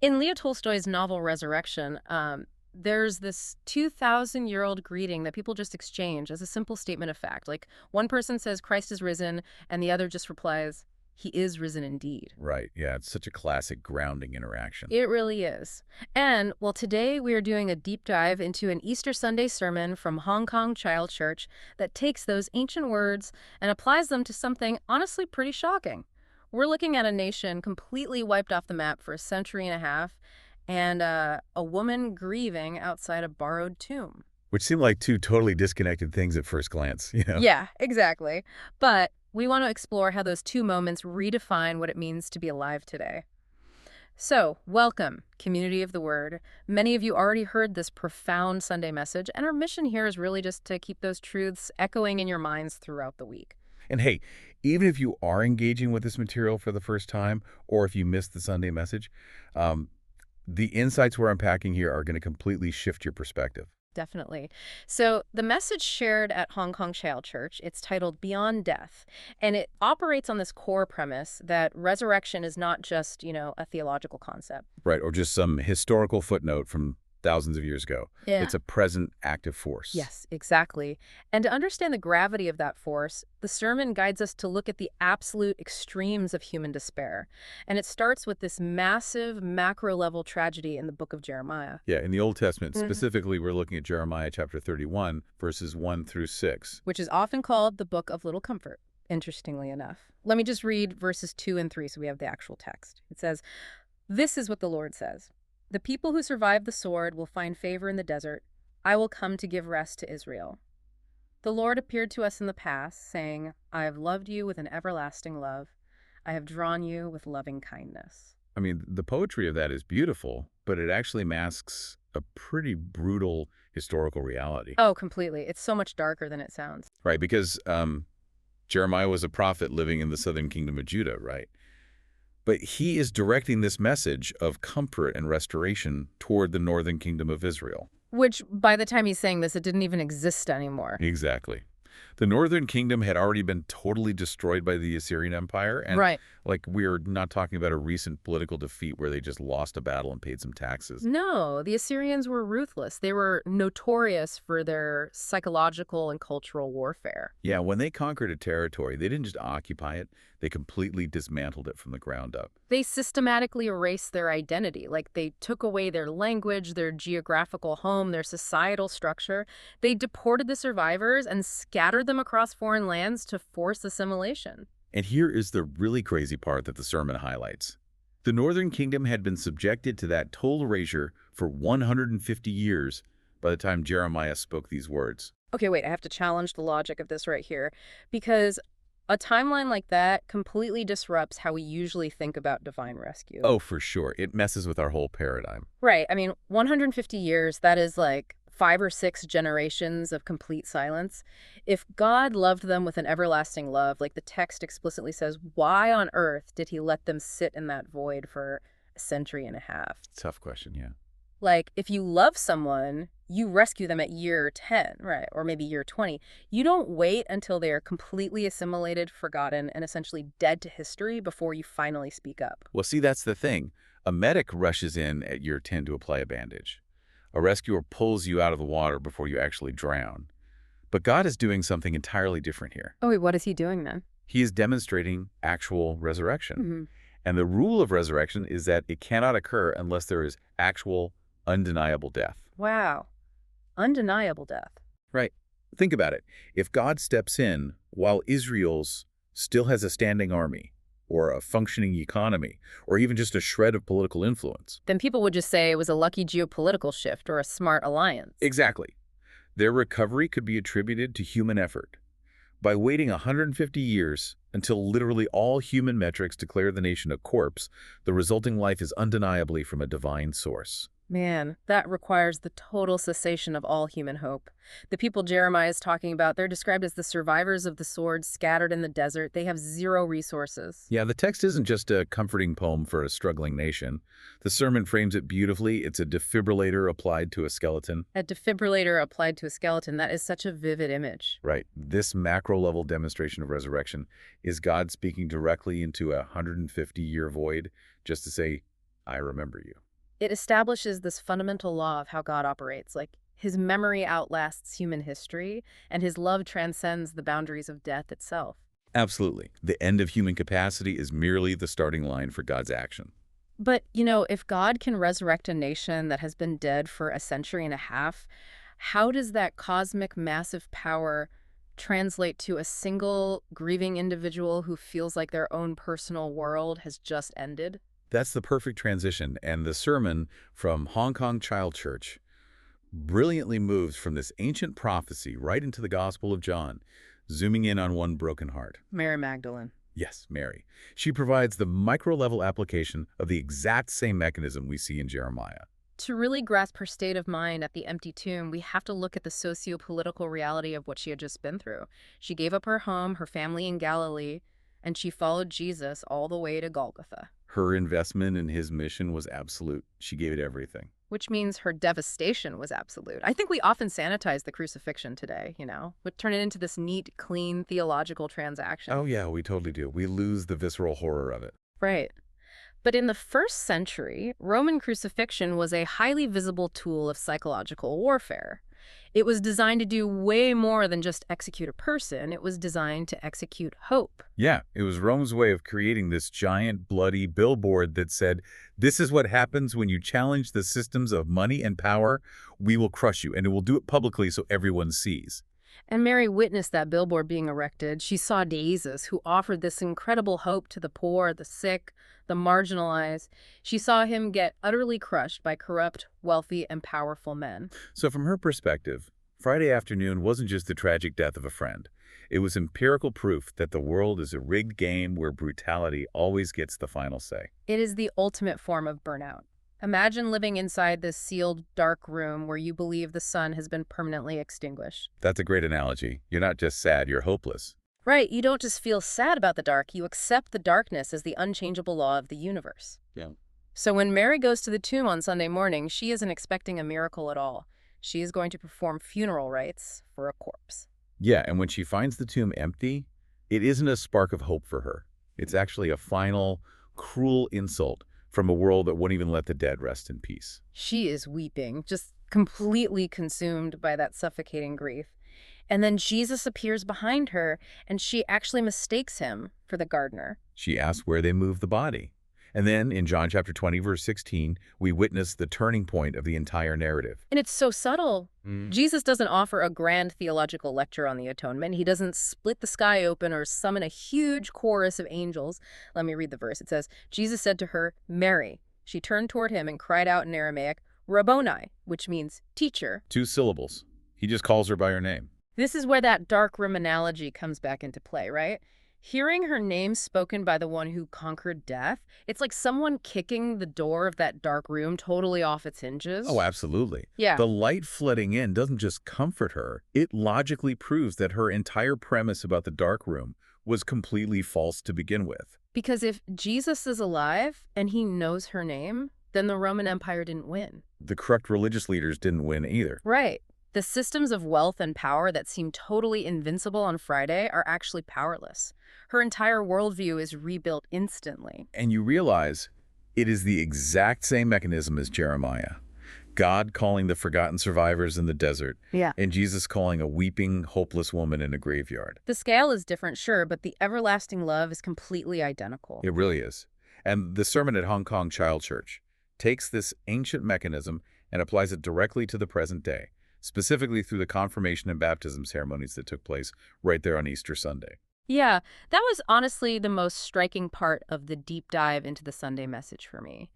In Leo Tolstoy's novel Resurrection, there's this 2,000-year-old greeting that people just exchange as a simple statement of fact. Like, one person says, Christ is risen, and the other just replies, he is risen indeed. Right. Yeah, it's such a classic grounding interaction. It really is. And, well, today we are doing a deep dive into an Easter Sunday sermon from Hong Kong Cheil Church that takes those ancient words and applies them to something honestly pretty shocking. We're looking at a nation completely wiped off the map for a century and a half, and a woman grieving outside a borrowed tomb. Which seem like two totally disconnected things at first glance, you know? Yeah, exactly. But we want to explore how those two moments redefine what it means to be alive today. So, welcome, community of the Word. Many of you already heard this profound Sunday message, and our mission here is really just to keep those truths echoing in your minds throughout the week. And hey, even if you are engaging with this material for the first time, or if you missed the Sunday message, the insights we're unpacking here are going to completely shift your perspective. Definitely. So the message shared at Hong Kong Cheil Church, it's titled Beyond Death, and it operates on this core premise that resurrection is not just, a theological concept. Right, or just some historical footnote from thousands of years ago. Yeah. It's a present active force. Yes, exactly. And to understand the gravity of that force, the sermon guides us to look at the absolute extremes of human despair. And it starts with this massive macro-level tragedy in the book of Jeremiah. Yeah, in the Old Testament, specifically, we're looking at Jeremiah chapter 31, verses 1 through 6. Which is often called the book of little comfort, interestingly enough. Let me just read verses 2 and 3 so we have the actual text. It says, "This is what the Lord says. The people who survive the sword will find favor in the desert. I will come to give rest to Israel. The Lord appeared to us in the past, saying, I have loved you with an everlasting love. I have drawn you with loving kindness." I mean, the poetry of that is beautiful, but it actually masks a pretty brutal historical reality. Oh, completely. It's so much darker than it sounds. Right, because Jeremiah was a prophet living in the southern kingdom of Judah, right? But he is directing this message of comfort and restoration toward the northern kingdom of Israel. Which, by the time he's saying this, it didn't even exist anymore. Exactly. The northern kingdom had already been totally destroyed by the Assyrian Empire. And Right. we're not talking about a recent political defeat where they just lost a battle and paid some taxes. No, the Assyrians were ruthless. They were notorious for their psychological and cultural warfare. Yeah, when they conquered a territory, they didn't just occupy it, they completely dismantled it from the ground up. They systematically erased their identity. Like, they took away their language, their geographical home, their societal structure. They deported the survivors and scattered them across foreign lands to force assimilation. And here is the really crazy part that the sermon highlights. The northern kingdom had been subjected to that total erasure for 150 years by the time Jeremiah spoke these words. Okay, wait, I have to challenge the logic of this right here, because a timeline like that completely disrupts how we usually think about divine rescue. Oh, for sure. It messes with our whole paradigm. Right. I mean, 150 years, that is like 5 or 6 generations of complete silence. If God loved them with an everlasting love, like the text explicitly says, why on earth did he let them sit in that void for a century and a half? Tough question, yeah. Like, if you love someone, you rescue them at year 10, right? Or maybe year 20. You don't wait until they are completely assimilated, forgotten, and essentially dead to history before you finally speak up. Well, see, that's the thing. A medic rushes in at year 10 to apply a bandage. A rescuer pulls you out of the water before you actually drown. But God is doing something entirely different here. Oh, wait, what is he doing then? He is demonstrating actual resurrection. And the rule of resurrection is that it cannot occur unless there is actual, undeniable death. Wow. Undeniable death. Right. Think about it. If God steps in while Israel's still has a standing army, or a functioning economy, or even just a shred of political influence. Then people would just say it was a lucky geopolitical shift or a smart alliance. Exactly. Their recovery could be attributed to human effort. By waiting 150 years until literally all human metrics declare the nation a corpse, the resulting life is undeniably from a divine source. Man, that requires the total cessation of all human hope. The people Jeremiah is talking about, they're described as the survivors of the sword scattered in the desert. They have zero resources. Yeah, the text isn't just a comforting poem for a struggling nation. The sermon frames it beautifully. It's a defibrillator applied to a skeleton. A defibrillator applied to a skeleton, that is such a vivid image. Right. This macro-level demonstration of resurrection is God speaking directly into a 150-year void just to say, I remember you. It establishes this fundamental law of how God operates, like his memory outlasts human history, and his love transcends the boundaries of death itself. Absolutely. The end of human capacity is merely the starting line for God's action. But, if God can resurrect a nation that has been dead for a century and a half, how does that cosmic massive power translate to a single grieving individual who feels like their own personal world has just ended? That's the perfect transition, and the sermon from Hong Kong Child Church brilliantly moves from this ancient prophecy right into the Gospel of John, zooming in on one broken heart. Mary Magdalene. Yes, Mary. She provides the micro-level application of the exact same mechanism we see in Jeremiah. To really grasp her state of mind at the empty tomb, we have to look at the socio-political reality of what she had just been through. She gave up her home, her family in Galilee, and she followed Jesus all the way to Golgotha. Her investment in his mission was absolute. She gave it everything. Which means her devastation was absolute. I think we often sanitize the crucifixion today, would turn it into this neat, clean, theological transaction. Oh yeah, we totally do. We lose the visceral horror of it. Right. But in the first century, Roman crucifixion was a highly visible tool of psychological warfare. It was designed to do way more than just execute a person. It was designed to execute hope. Yeah, it was Rome's way of creating this giant, bloody billboard that said, this is what happens when you challenge the systems of money and power. We will crush you, and it will do it publicly so everyone sees. And Mary witnessed that billboard being erected. She saw Jesus, who offered this incredible hope to the poor, the sick, the marginalized. She saw him get utterly crushed by corrupt, wealthy, and powerful men. So from her perspective, Friday afternoon wasn't just the tragic death of a friend. It was empirical proof that the world is a rigged game where brutality always gets the final say. It is the ultimate form of burnout. Imagine living inside this sealed, dark room where you believe the sun has been permanently extinguished. That's a great analogy. You're not just sad, you're hopeless. Right, you don't just feel sad about the dark, you accept the darkness as the unchangeable law of the universe. Yeah. So when Mary goes to the tomb on Sunday morning, she isn't expecting a miracle at all. She is going to perform funeral rites for a corpse. Yeah, and when she finds the tomb empty, it isn't a spark of hope for her. It's actually a final, cruel insult from a world that won't even let the dead rest in peace. She is weeping, just completely consumed by that suffocating grief. And then Jesus appears behind her, and she actually mistakes him for the gardener. She asks where they moved the body. And then in John chapter 20, verse 16, we witness the turning point of the entire narrative. And it's so subtle. Jesus doesn't offer a grand theological lecture on the atonement. He doesn't split the sky open or summon a huge chorus of angels. Let me read the verse. It says, Jesus said to her, Mary. She turned toward him and cried out in Aramaic, Rabboni, which means teacher. 2 syllables. He just calls her by her name. This is where that dark room analogy comes back into play, right? Hearing her name spoken by the one who conquered death, it's like someone kicking the door of that dark room totally off its hinges. Oh, absolutely. Yeah. The light flooding in doesn't just comfort her. It logically proves that her entire premise about the dark room was completely false to begin with. Because if Jesus is alive and he knows her name, then the Roman Empire didn't win. The corrupt religious leaders didn't win either. Right. The systems of wealth and power that seem totally invincible on Friday are actually powerless. Her entire worldview is rebuilt instantly. And you realize it is the exact same mechanism as Jeremiah. God calling the forgotten survivors in the desert, and Jesus calling a weeping, hopeless woman in a graveyard. The scale is different, sure, but the everlasting love is completely identical. It really is. And the sermon at Hong Kong Child Church takes this ancient mechanism and applies it directly to the present day, specifically through the confirmation and baptism ceremonies that took place right there on Easter Sunday. Yeah, that was honestly the most striking part of the deep dive into the Sunday message for me.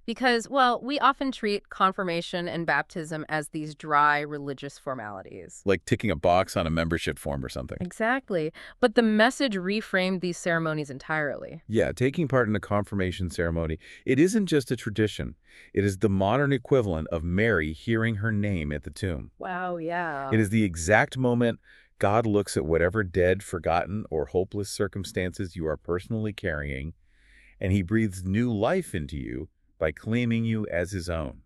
Because, well, we often treat confirmation and baptism as these dry religious formalities. Like ticking a box on a membership form or something. Exactly. But the message reframed these ceremonies entirely. Yeah, taking part in a confirmation ceremony, it isn't just a tradition. It is the modern equivalent of Mary hearing her name at the tomb. Wow, yeah. It is the exact moment God looks at whatever dead, forgotten, or hopeless circumstances you are personally carrying, and he breathes new life into you by claiming you as his own.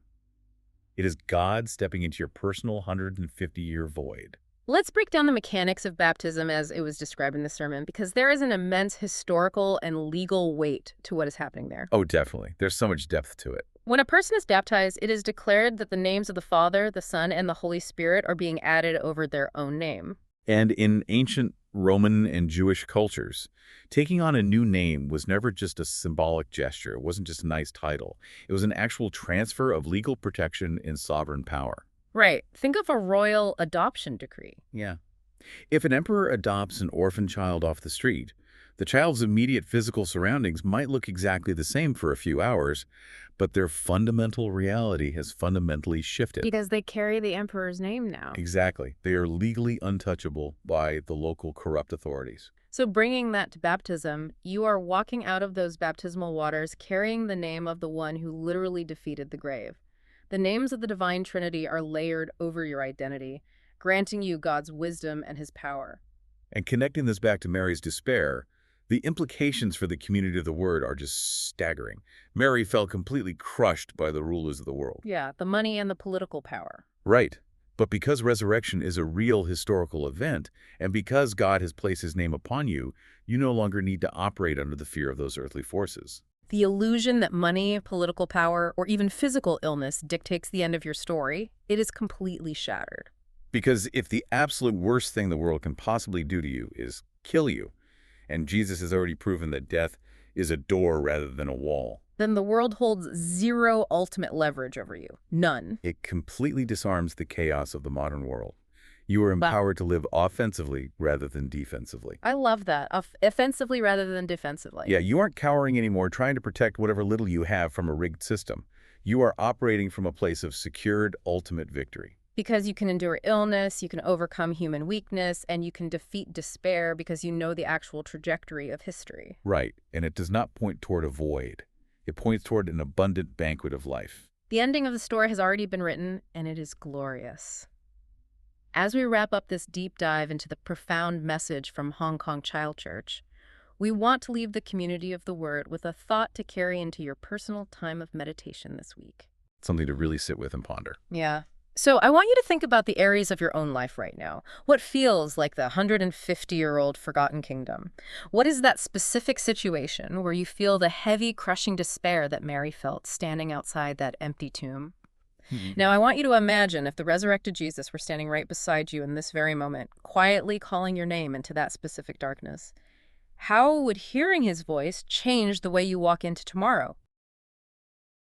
It is God stepping into your personal 150-year void. Let's break down the mechanics of baptism as it was described in the sermon, because there is an immense historical and legal weight to what is happening there. Oh, definitely. There's so much depth to it. When a person is baptized, it is declared that the names of the Father, the Son, and the Holy Spirit are being added over their own name. And in ancient Roman and Jewish cultures, taking on a new name was never just a symbolic gesture. It wasn't just a nice title. It was an actual transfer of legal protection and sovereign power. Right. Think of a royal adoption decree. Yeah. If an emperor adopts an orphan child off the street, the child's immediate physical surroundings might look exactly the same for a few hours, but their fundamental reality has fundamentally shifted. Because they carry the emperor's name now. Exactly. They are legally untouchable by the local corrupt authorities. So bringing that to baptism, you are walking out of those baptismal waters carrying the name of the one who literally defeated the grave. The names of the divine Trinity are layered over your identity, granting you God's wisdom and his power. And connecting this back to Mary's despair, the implications for the community of the Word are just staggering. Mary felt completely crushed by the rulers of the world. Yeah, the money and the political power. Right. But because resurrection is a real historical event, and because God has placed his name upon you, you no longer need to operate under the fear of those earthly forces. The illusion that money, political power, or even physical illness dictates the end of your story, it is completely shattered. Because if the absolute worst thing the world can possibly do to you is kill you, and Jesus has already proven that death is a door rather than a wall, Then the world holds zero ultimate leverage over you. None. it completely disarms the chaos of the modern world. You are empowered to live offensively rather than defensively. I love that. Offensively rather than defensively. Yeah, you aren't cowering anymore trying to protect whatever little you have from a rigged system. You are operating from a place of secured ultimate victory. Because you can endure illness, you can overcome human weakness, and you can defeat despair because you know the actual trajectory of history. Right, and it does not point toward a void. It points toward an abundant banquet of life. The ending of the story has already been written, and it is glorious. As we wrap up this deep dive into the profound message from Hong Kong Cheil Church, we want to leave the community of the Word with a thought to carry into your personal time of meditation this week. Something to really sit with and ponder. Yeah. So I want you to think about the areas of your own life right now. What feels like the 150-year-old forgotten kingdom? What is that specific situation where you feel the heavy, crushing despair that Mary felt standing outside that empty tomb? Now, I want you to imagine if the resurrected Jesus were standing right beside you in this very moment, quietly calling your name into that specific darkness. How would hearing his voice change the way you walk into tomorrow?